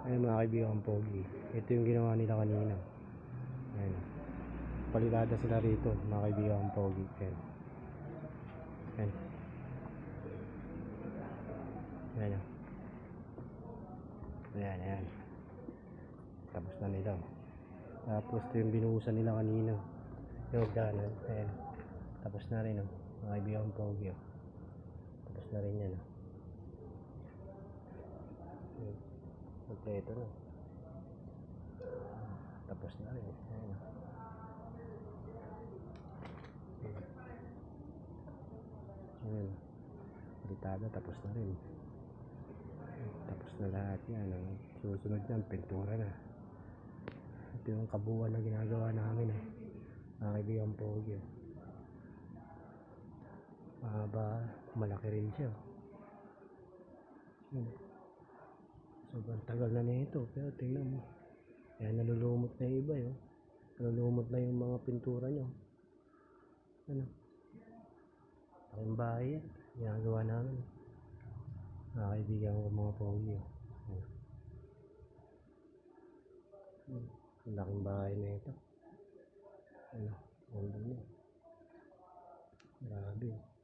Ayun mga kaibigan, pogi. Ito yung ginawa nila kanina. Ayun. Paligada sila rito mga kaibigan, pogi. Ayun. Ayun. Ayun. Ayan, ayan. Tapos na nila. Tapos ito yung binuhusan nila kanina. Yung hagdanan. Ayan. Tapos na rin, oh. Mga kaibigan, pogi, oh. Tapos na rin yan, oh. Ayan. Kompleto na. Tapos na rin. Ayan. Ayan. Litada, tapos na rin. Tapos na lahat yan. Ang susunod yan, pintura na. Ito yung kabuuan na ginagawa namin. Mga kaibigan, pogi. Mahaba, malaki rin siya. Sobrang tagal na nito, pero tingnan mo. Kaya nalulumot na yung iba, yun. Nalulumot na yung mga pintura nyo. Ano? Ang bahay yan. Ginagawa namin. Mga kaibigan ko, mga pogi. Ang laking bahay na ito. Ano? Grabe.